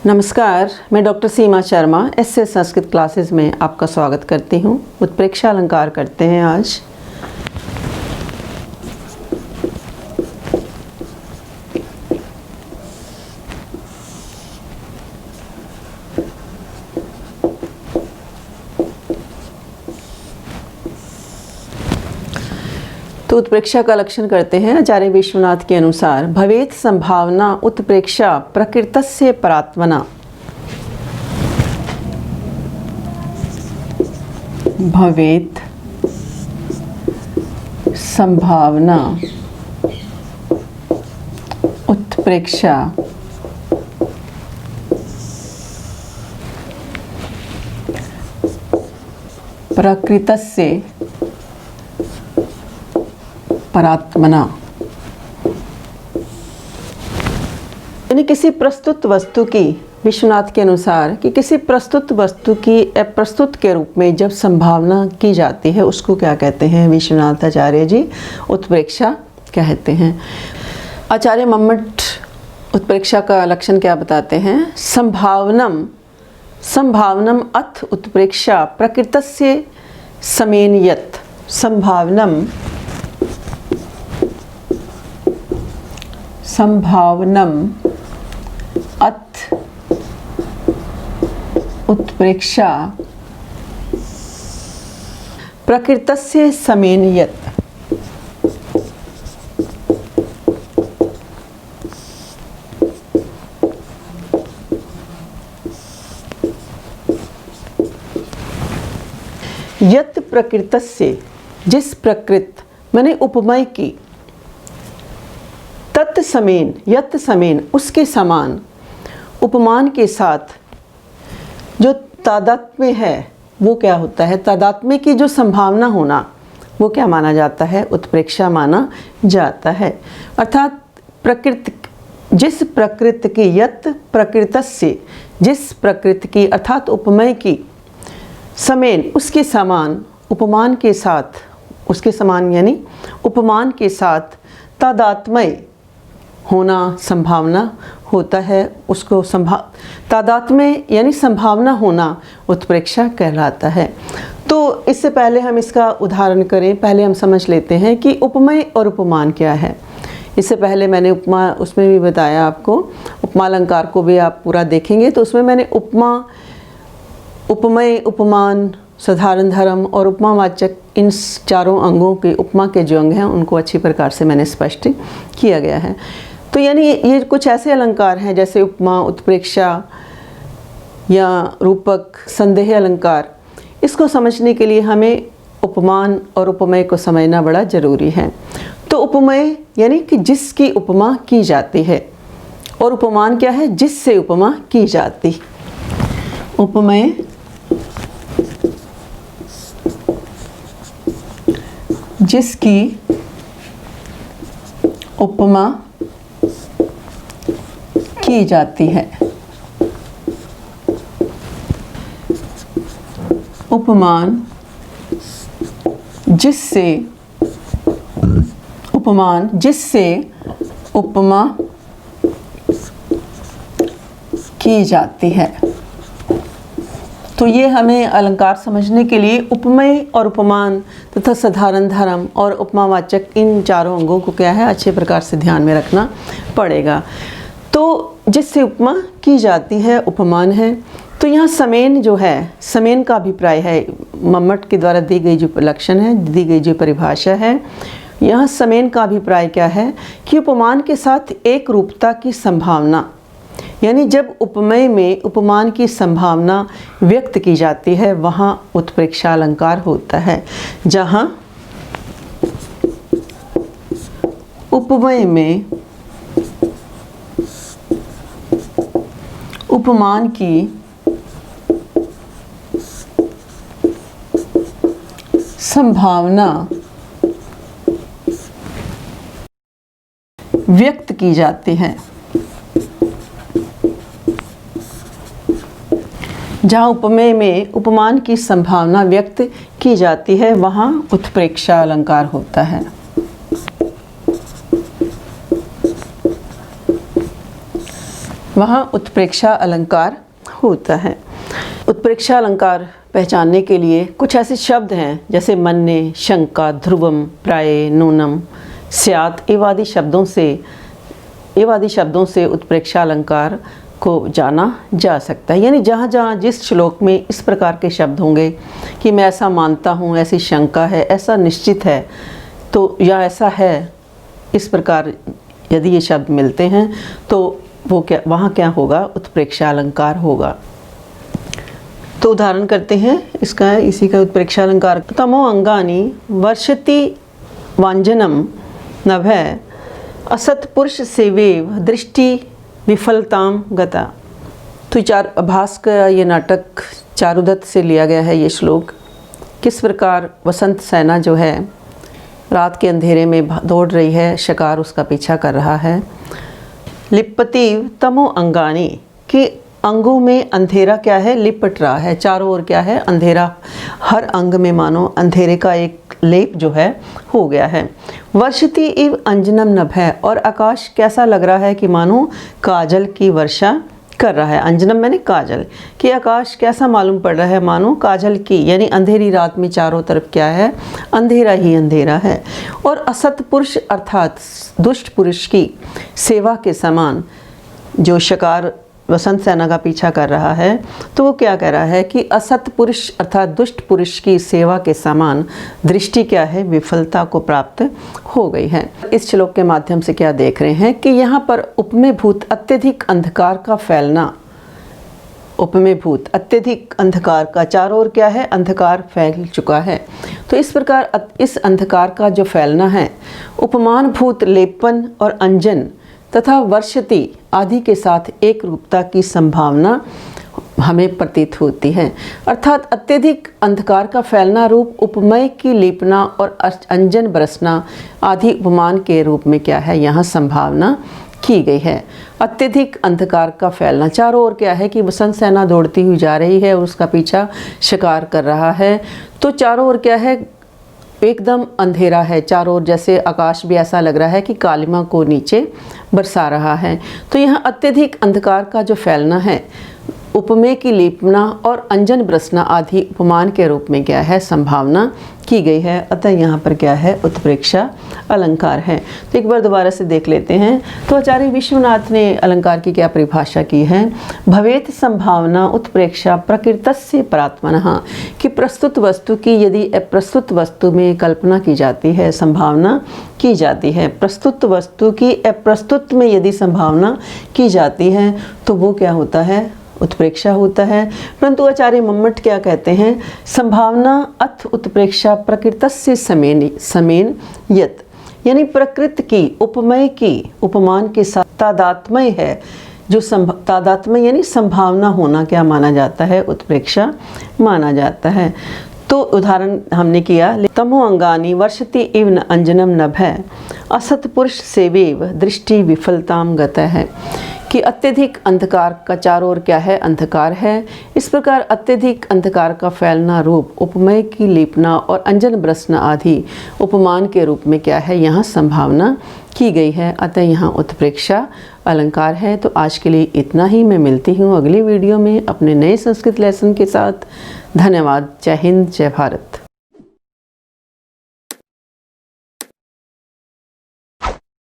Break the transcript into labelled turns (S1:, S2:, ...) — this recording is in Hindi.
S1: नमस्कार, मैं डॉक्टर सीमा शर्मा एसएस संस्कृत क्लासेस में आपका स्वागत करती हूँ। उत्प्रेक्षा अलंकार करते हैं आज। तो उत्प्रेक्षा का लक्षण करते हैं आचार्य विश्वनाथ के अनुसार। भवेत संभावना उत्प्रेक्षा प्रकृतस्य परात्मना। भवेत संभावना उत्प्रेक्षा प्रकृतस्य परात्मना, यानी किसी प्रस्तुत वस्तु की, विश्वनाथ के अनुसार कि किसी प्रस्तुत वस्तु की अप्रस्तुत के रूप में जब संभावना की जाती है उसको क्या कहते हैं विश्वनाथ आचार्य जी? उत्प्रेक्षा कहते हैं। आचार्य मम्मट उत्प्रेक्षा का लक्षण क्या बताते हैं? संभावनम संभावनम अथ उत्प्रेक्षा प्रकृतस्य समेन यत्। संभावनम संभावनम अथ उत्प्रेक्षा प्रकृतस्य समेन यत्। यत् प्रकृतस्य, जिस प्रकृत माने उपमय की, तत् समेन यत् समेन उसके समान, उपमान के साथ जो तादात्म्य है वो क्या होता है? तादात्म्य की जो संभावना होना वो क्या माना जाता है? उत्प्रेक्षा माना जाता है। अर्थात प्रकृति, जिस प्रकृति की, यत् प्रकृतस्य, जिस प्रकृति की अर्थात उपमय की, समेन उसके समान, उपमान के साथ, उसके समान यानी उपमान के साथ तादात्म्य होना संभावना होता है, उसको तादात्म्य यानी संभावना होना उत्प्रेक्षा कहलाता है। तो इससे पहले हम इसका उदाहरण करें, पहले हम समझ लेते हैं कि उपमेय और उपमान क्या है। इससे पहले मैंने उपमा उसमें भी बताया आपको, उपमा अलंकार को भी आप पूरा देखेंगे तो उसमें मैंने उपमा, उपमेय, उपमान, साधारण धर्म और उपमावाचक, इन चारों अंगों के, उपमा के जो अंग हैं उनको अच्छी प्रकार से मैंने स्पष्ट किया गया है। तो यानी ये कुछ ऐसे अलंकार हैं जैसे उपमा, उत्प्रेक्षा या रूपक, संदेह अलंकार। इसको समझने के लिए हमें उपमान और उपमेय को समझना बड़ा ज़रूरी है। तो उपमेय यानी कि जिसकी उपमा की जाती है, और उपमान क्या है? जिससे उपमा की जाती। उपमेय जिसकी उपमा की जाती है। उपमान जिससे, उपमान जिससे उपमा की जाती है। तो ये हमें अलंकार समझने के लिए उपमेय और उपमान तथा साधारण धर्म और उपमावाचक, इन चारों अंगों को क्या है अच्छे प्रकार से ध्यान में रखना पड़ेगा। तो जिससे उपमा की जाती है उपमान है। तो यहाँ समेन जो है, समेन का अभिप्राय है, मम्मट के द्वारा दी गई जो लक्षण है, दी गई जो परिभाषा है, यहाँ समेन का अभिप्राय क्या है कि उपमान के साथ एक रूपता की संभावना, यानी जब उपमेय में उपमान की संभावना व्यक्त की जाती है वहाँ उत्प्रेक्षा अलंकार होता है। जहाँ उपमेय में उपमान की संभावना व्यक्त की जाती है, जहाँ उपमेय में उपमान की संभावना व्यक्त की जाती है वहाँ उत्प्रेक्षा अलंकार होता है। वहाँ उत्प्रेक्षा अलंकार होता है। उत्प्रेक्षा अलंकार पहचानने के लिए कुछ ऐसे शब्द हैं जैसे मन्ये, शंका, ध्रुवम, प्राय, नूनम, स्यात् एवादि शब्दों से उत्प्रेक्षा अलंकार को जाना जा सकता है। यानी जहाँ जहाँ जिस श्लोक में इस प्रकार के शब्द होंगे कि मैं ऐसा मानता हूँ, ऐसी शंका है, ऐसा निश्चित है, तो या ऐसा है, इस प्रकार यदि ये शब्द मिलते हैं तो वो क्या, वहाँ क्या होगा, उत्प्रेक्षा अलंकार होगा। तो उदाहरण करते हैं इसका, इसी का उत्प्रेक्षा अलंकार। तमो अंगानि वर्षति वांजनम नभय असत पुरुष सेवेव दृष्टि विफलताम गता। तो भास का ये नाटक चारुदत्त से लिया गया है। ये श्लोक किस प्रकार वसंत सेना जो है रात के अंधेरे में दौड़ रही है, शिकार उसका पीछा कर रहा है। लिपतीव तमो अंगानी कि अंगों में अंधेरा क्या है, लिपट रहा है, चारों ओर क्या है, अंधेरा, हर अंग में मानो अंधेरे का एक लेप जो है हो गया है। वर्षति इव अंजनम नभः, और आकाश कैसा लग रहा है कि मानो काजल की वर्षा कर रहा है। अंजनम मैंने काजल, कि आकाश कैसा मालूम पड़ रहा है, मानो काजल की, यानी अंधेरी रात में चारों तरफ क्या है, अंधेरा ही अंधेरा है। और असत पुरुष अर्थात दुष्ट पुरुष की सेवा के समान जो शिकार वसंत सेना का पीछा कर रहा है, तो वो क्या कह रहा है कि असत पुरुष अर्थात दुष्ट पुरुष की सेवा के समान दृष्टि क्या है, विफलता को प्राप्त हो गई है। इस श्लोक के माध्यम से क्या देख रहे हैं कि यहाँ पर उपमेय भूत अत्यधिक अंधकार का फैलना, उपमेय भूत अत्यधिक अंधकार का, चारों ओर क्या है, अंधकार फैल चुका है। तो इस प्रकार इस अंधकार का जो फैलना है, उपमान भूत लेपन और अंजन तथा वर्षति आदि के साथ एक रूपता की संभावना हमें प्रतीत होती है। अर्थात अत्यधिक अंधकार का फैलना रूप उपमय की लेपना और अंजन बरसना आदि उपमान के रूप में क्या है, यहाँ संभावना की गई है। अत्यधिक अंधकार का फैलना, चारों ओर क्या है कि वसंत सेना दौड़ती हुई जा रही है और उसका पीछा शिकार कर रहा है, तो चारों ओर क्या है, एकदम अंधेरा है चारों ओर, जैसे आकाश भी ऐसा लग रहा है कि कालिमा को नीचे बरसा रहा है। तो यहाँ अत्यधिक अंधकार का जो फैलना है, उपमेय की लेपना और अंजन बरसना आदि उपमान के रूप में क्या है, संभावना की गई है। अतः यहाँ पर क्या है, उत्प्रेक्षा अलंकार है। तो एक बार दोबारा से देख लेते हैं। तो आचार्य विश्वनाथ ने अलंकार की क्या परिभाषा की है, भवेत संभावना उत्प्रेक्षा प्रकृतस्य परात्मनः, कि प्रस्तुत वस्तु की यदि अप्रस्तुत वस्तु में कल्पना की जाती है, संभावना की जाती है, प्रस्तुत वस्तु की अप्रस्तुत में यदि संभावना की जाती है तो वो क्या होता है, उत्प्रेक्षा होता है। परंतु आचार्य मम्मट क्या कहते हैं, संभावना अथ उत्प्रेक्षा प्रकृतस्य समेन यत, यानी प्रकृति की उपमय की उपमान के साथ तादात्म्य है, जो तादात्म्य यानी संभावना होना क्या माना जाता है, उत्प्रेक्षा माना जाता है। तो उदाहरण हमने किया, तमो अंगानी वर्षति इव अंजनम नभः असत पुरुष सेवेव दृष्टि विफलताम गतः है, कि अत्यधिक अंधकार का चारों ओर क्या है, अंधकार है। इस प्रकार अत्यधिक अंधकार का फैलना रूप उपमय की लेपना और अंजन बरसना आदि उपमान के रूप में क्या है, यहाँ संभावना की गई है। अतः यहाँ उत्प्रेक्षा अलंकार है। तो आज के लिए इतना ही। मैं मिलती हूँ अगली वीडियो में अपने नए संस्कृत लेसन के साथ। धन्यवाद। जय हिंद, जय भारत।